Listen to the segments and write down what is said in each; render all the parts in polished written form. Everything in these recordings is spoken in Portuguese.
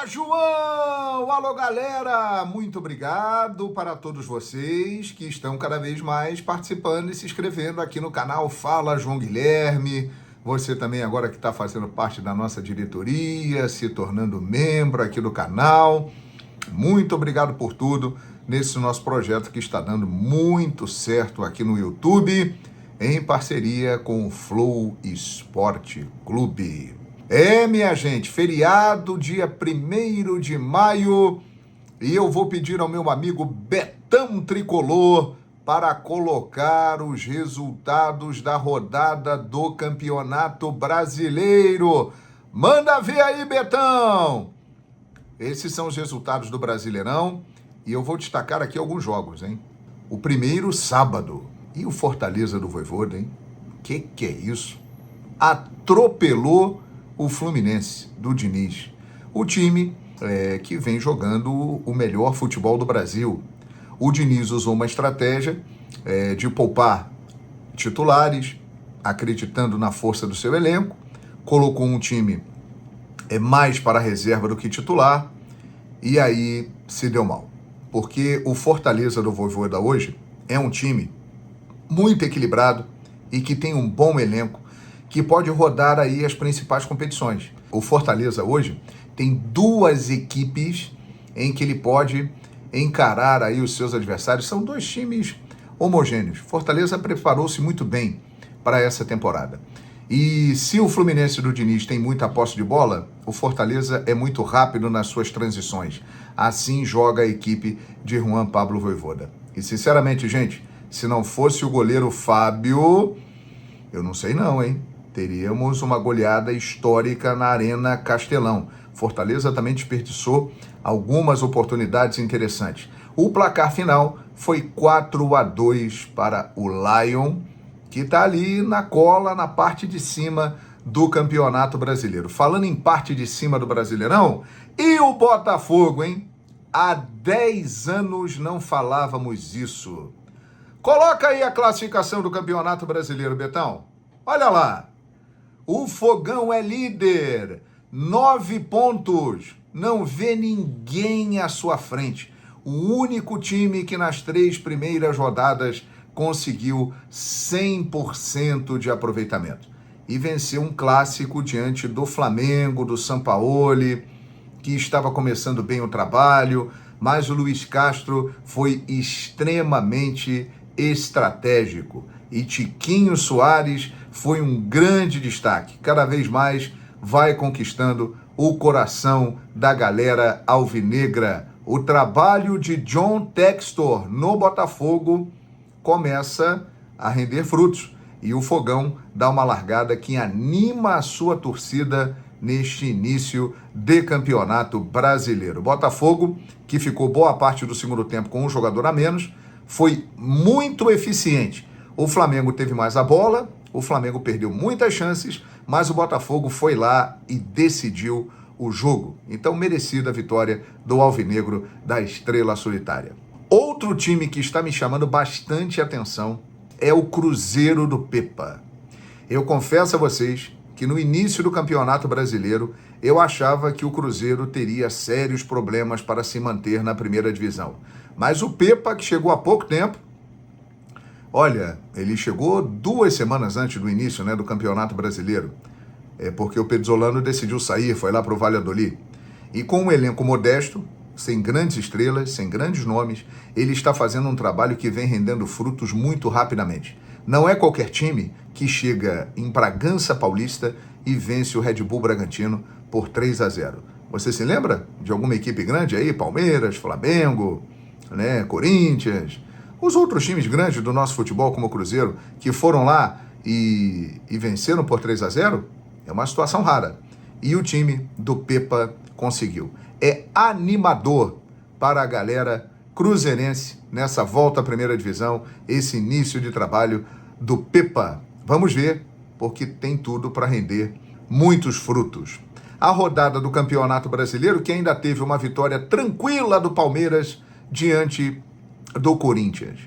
Fala, João! Alô, galera! Muito obrigado para todos vocês que estão cada vez mais participando e se inscrevendo aqui no canal Fala João Guilherme. Você também agora que está fazendo parte da nossa diretoria, se tornando membro aqui do canal. Muito obrigado por tudo nesse nosso projeto que está dando muito certo aqui no YouTube, em parceria com o Flow Esporte Clube. Minha gente, feriado, dia 1º de maio, e eu vou pedir ao meu amigo Betão Tricolor para colocar os resultados da rodada do Campeonato Brasileiro. Manda ver aí, Betão! Esses são os resultados do Brasileirão, e eu vou destacar aqui alguns jogos, hein? O primeiro, sábado, e o Fortaleza do Vojvoda, hein? Que é isso? Atropelou o Fluminense, do Diniz. O time que vem jogando o melhor futebol do Brasil. O Diniz usou uma estratégia de poupar titulares, acreditando na força do seu elenco, colocou um time mais para reserva do que titular, e aí se deu mal. Porque o Fortaleza do Vojvoda hoje é um time muito equilibrado e que tem um bom elenco, que pode rodar aí as principais competições. O Fortaleza hoje tem duas equipes em que ele pode encarar aí os seus adversários. São dois times homogêneos. Fortaleza preparou-se muito bem para essa temporada. E se o Fluminense do Diniz tem muita posse de bola, o Fortaleza é muito rápido nas suas transições. Assim joga a equipe de Juan Pablo Vojvoda. E sinceramente, gente, se não fosse o goleiro Fábio, eu não sei não, hein? Teríamos uma goleada histórica na Arena Castelão. Fortaleza também desperdiçou algumas oportunidades interessantes. O placar final foi 4-2 para o Lion, que está ali na cola, na parte de cima do Campeonato Brasileiro. Falando em parte de cima do Brasileirão, e o Botafogo, hein? Há 10 anos não falávamos isso. Coloca aí a classificação do Campeonato Brasileiro, Betão. Olha lá. O Fogão é líder, 9 pontos, não vê ninguém à sua frente. O único time que nas 3 primeiras rodadas conseguiu 100% de aproveitamento. E venceu um clássico diante do Flamengo, do Sampaoli, que estava começando bem o trabalho, mas o Luiz Castro foi extremamente estratégico. E Tiquinho Soares foi um grande destaque. Cada vez mais vai conquistando o coração da galera alvinegra. O trabalho de John Textor no Botafogo começa a render frutos. E o Fogão dá uma largada que anima a sua torcida neste início de Campeonato Brasileiro. Botafogo, que ficou boa parte do segundo tempo com um jogador a menos, foi muito eficiente. O Flamengo teve mais a bola, o Flamengo perdeu muitas chances, mas o Botafogo foi lá e decidiu o jogo. Então, merecida a vitória do alvinegro da Estrela Solitária. Outro time que está me chamando bastante atenção é o Cruzeiro do Pepa. Eu confesso a vocês que no início do Campeonato Brasileiro, eu achava que o Cruzeiro teria sérios problemas para se manter na primeira divisão. Mas o Pepa, que chegou há pouco tempo, olha, ele chegou 2 semanas antes do início, do Campeonato Brasileiro, porque o Pezzolano decidiu sair, foi lá para o Valladolid. E com um elenco modesto, sem grandes estrelas, sem grandes nomes, ele está fazendo um trabalho que vem rendendo frutos muito rapidamente. Não é qualquer time que chega em Bragança Paulista e vence o Red Bull Bragantino por 3-0. Você se lembra de alguma equipe grande aí? Palmeiras, Flamengo, Corinthians, os outros times grandes do nosso futebol, como o Cruzeiro, que foram lá e venceram por 3-0? É uma situação rara. E o time do Pepa conseguiu. É animador para a galera cruzeirense nessa volta à primeira divisão, esse início de trabalho do Pepa. Vamos ver, porque tem tudo para render muitos frutos. A rodada do Campeonato Brasileiro, que ainda teve uma vitória tranquila do Palmeiras diante do Corinthians.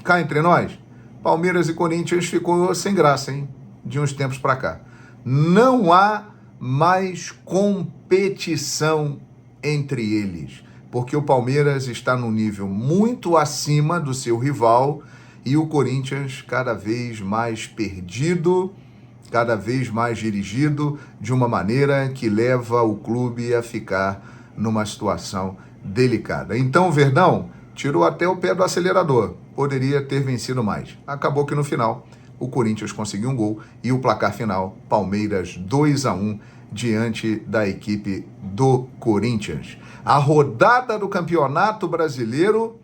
Cá entre nós, Palmeiras e Corinthians ficou sem graça, hein? De uns tempos para cá. Não há mais competição entre eles, porque o Palmeiras está num nível muito acima do seu rival e o Corinthians cada vez mais perdido, cada vez mais dirigido de uma maneira que leva o clube a ficar numa situação delicada. Então o Verdão tirou até o pé do acelerador, poderia ter vencido mais. Acabou que no final o Corinthians conseguiu um gol e o placar final, Palmeiras 2-1 diante da equipe do Corinthians. A rodada do Campeonato Brasileiro,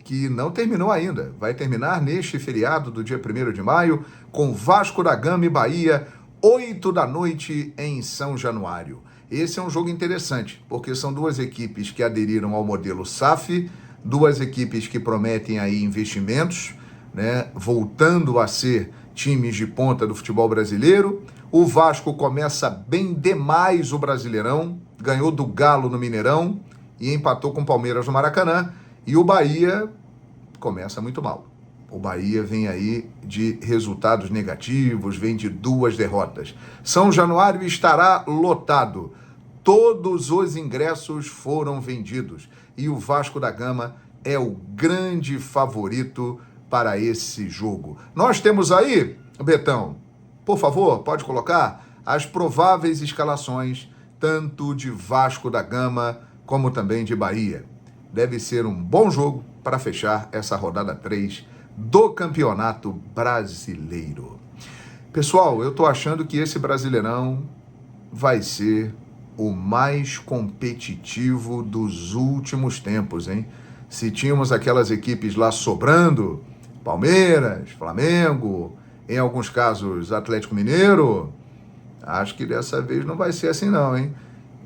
que não terminou ainda, vai terminar neste feriado do dia 1º de maio, com Vasco da Gama e Bahia, 8 da noite em São Januário. Esse é um jogo interessante, porque são duas equipes que aderiram ao modelo SAF, duas equipes que prometem aí investimentos, né, voltando a ser times de ponta do futebol brasileiro. O Vasco começa bem demais o Brasileirão, ganhou do Galo no Mineirão e empatou com o Palmeiras no Maracanã. E o Bahia começa muito mal. O Bahia vem aí de resultados negativos, vem de 2 derrotas. São Januário estará lotado. Todos os ingressos foram vendidos e o Vasco da Gama é o grande favorito para esse jogo. Nós temos aí, Betão, por favor, pode colocar as prováveis escalações tanto de Vasco da Gama como também de Bahia. Deve ser um bom jogo para fechar essa rodada 3 do Campeonato Brasileiro. Pessoal, eu estou achando que esse Brasileirão vai ser o mais competitivo dos últimos tempos, hein? Se tínhamos aquelas equipes lá sobrando, Palmeiras, Flamengo, em alguns casos Atlético Mineiro, acho que dessa vez não vai ser assim não, hein?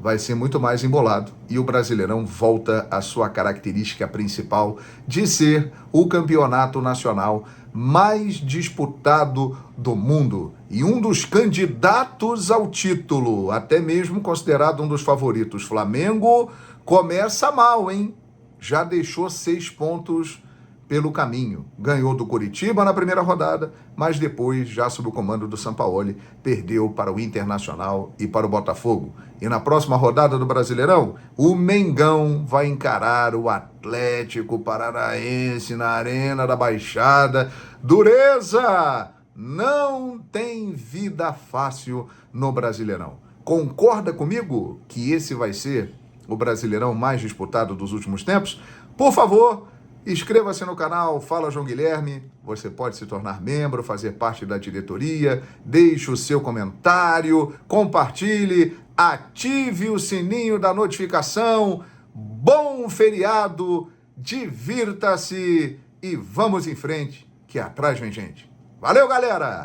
Vai ser muito mais embolado e o Brasileirão volta à sua característica principal de ser o campeonato nacional mais disputado do mundo e um dos candidatos ao título, até mesmo considerado um dos favoritos. Flamengo começa mal, hein? Já deixou 6 pontos pelo caminho. Ganhou do Coritiba na primeira rodada, mas depois, já sob o comando do Sampaoli, perdeu para o Internacional e para o Botafogo. E na próxima rodada do Brasileirão, o Mengão vai encarar o Atlético Paranaense na Arena da Baixada. Dureza! Não tem vida fácil no Brasileirão. Concorda comigo que esse vai ser o Brasileirão mais disputado dos últimos tempos? Por favor, inscreva-se no canal Fala João Guilherme, você pode se tornar membro, fazer parte da diretoria, deixe o seu comentário, compartilhe, ative o sininho da notificação. Bom feriado, divirta-se e vamos em frente, que atrás vem gente. Valeu, galera!